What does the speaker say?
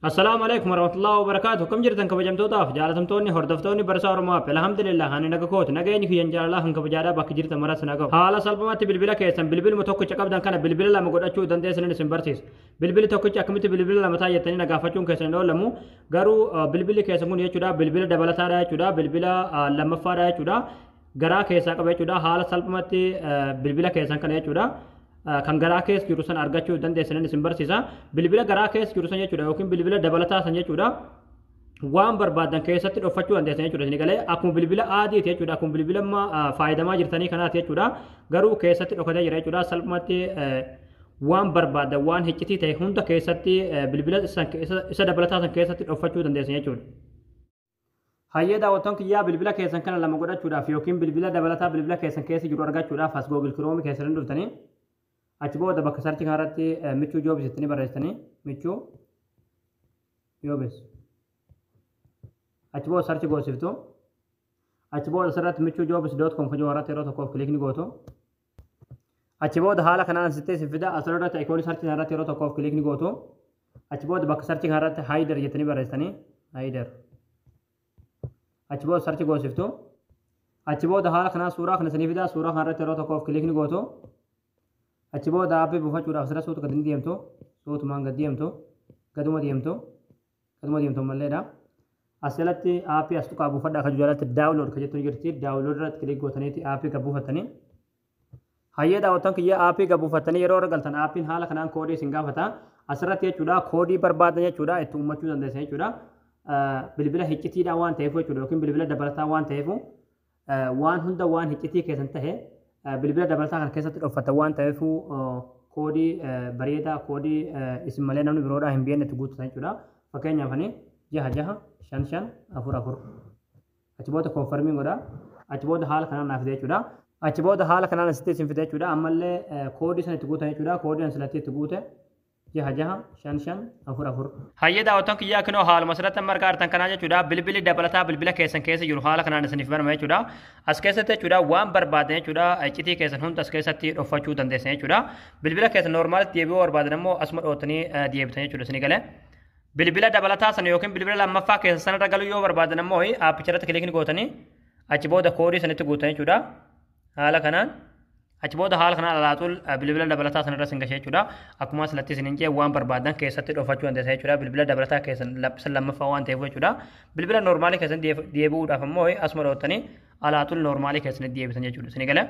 السلام عليكم ورحمة الله وبركاته. كم جرتن كبجمتوتاف جالتمتوني هردفتوني برسا ورما الحمد لله هاني نغكوت نغيني في ينجال الله هنك بجادا باك جرت مرس نغو حالا سلبمات بلبلا كيسن بلبل متوكو چقب دان كان بلبل لا مغدچو دندسن سمبرتيس بلبل توكو چكمت بلبل لا متا يتني نغافچون كيسن دو لمو غرو بلبل كيسن مون يچودا بلبل دبلتا را يچودا بلبل لمفا را يچودا غرا كيسا قبه يچودا حالا سلبمات بلبل كيسن كان يچودا kan garaa keessa jiru san argachuu dandeessan isin barsiisa bilbila garaa keessa jiru san jechuudha yookiin bilbila dabalataa san jechuudha waan barbaadan keessatti dhofachuu dandeessan jechuudha isin galee akkuma bilbila aadiiti jechuudha akkuma bilbila faayidamaa jirtanii kanaati jechuudha garuu keessatti dhokatee jira jechuudha salphumatti waan barbaadan waan hiccitii ta'e hunda keessatti bilbila isa dabalataa san keessatti dhofachuu dandeessan jechuudha. Hayyee daawwattoon kiyyaa bilbila keessan kana lama godhachuudhaaf yookiin bilbila dabalataa bilbila keessan keessa jiru argachuudhaaf as Google Chrome keessan dhuftanii achi booda bakka sarchi kanarratti michuu joobis ittanii barreessitanii michuu joobis achi booda sarchi goosiftu achi booda asirratti michuu joobis.com kan irratti yeroo tokkoof kilikni gootu achi booda haala kanaan asitti isin fida asirratti ikoonii sarchi kanarratti yeroo tokkoof kilikni gootu achi booda bakka sarchi kanarratti haayidar jettanii barreessitanii haayidar achi booda sarchi goosiftu achi booda haala kanaan suuraa kana isinii fida suuraa kanarratti yeroo tokkoof kilikni gootu achi booda aappii buufachuudhaaf sira suutu gadi deemtu suutumaan gad deemtu gaduma deemtu malleedha asirratti aappii as tuqaa buufadhaa kan jalatti daawunlood kan jettu jirti daawunlood irratti kilik gootaniiti aappii gad buufattanii hayyee daawwattan kiyya aappii gad buufattanii yeroo argaltan aappiin haala kanaan koodii isin gaafata asirratti jechuudha koodii barbaadan jechuudha itti ummachuu dandeessan jechuudha bilbila hiccitiidhaan waan ta'eef jechuudha yookiin bilbila dabalataa waan ta'eef waan hunda waan hiccitii keessan ta'e bilbila dabalataa kan keessatti dhofata waan ta'eef koodii bareedaa koodii isin malee namni biroodhaa hin beekne itti guututan jechuudha fakkeenyaaf ani 66444 achi booda koonfarmiin godha achi booda haala kanaan naaf fide jechuudha achi booda haala kanaan asitti isin fide jechuudha ammallee koodii san itti guutan jechuudha koodii asilatti itti guute 66444 hayyee daawwattoon kiyyaa kinoo haaluma asirratti amma argaartan kanaa jechuudha bilbili dabalataa bilbila keessan keessa jiru haala kanaan isiniif banama jechuudha as keessatti jechuudha waan barbaadan jechuudha iccitii keessan hunda as keessatti dhofachuu dandeessan jechuudha bilbila keessan normaalitti deebi'uu barbaadan immoo asuma dhootanii deebitan jechuudha isinii galee bilbila dabalataa sana yookiin bilbila lammaffaa keessa sanarra galuu yoo barbaadan immoo aappicharratti kilikni gootanii achi booda koodii sanitti guutan jechuudha haala kanaan achi booda haala kanaan alaatul bilbila dabalataa sanarra sin gashee jechuudha akkuma asirratti isin jee waan barbaadan keessatti dhofachuu dandeessan jechuudha bilbila dabalataa keessan lammaffaa waan ta'eef jechuudha bilbila normaalii keessan deebi'uudhaaf immoo asuma dhootanii alaatul normaalii keessanitti deebisan jechuudha isin galee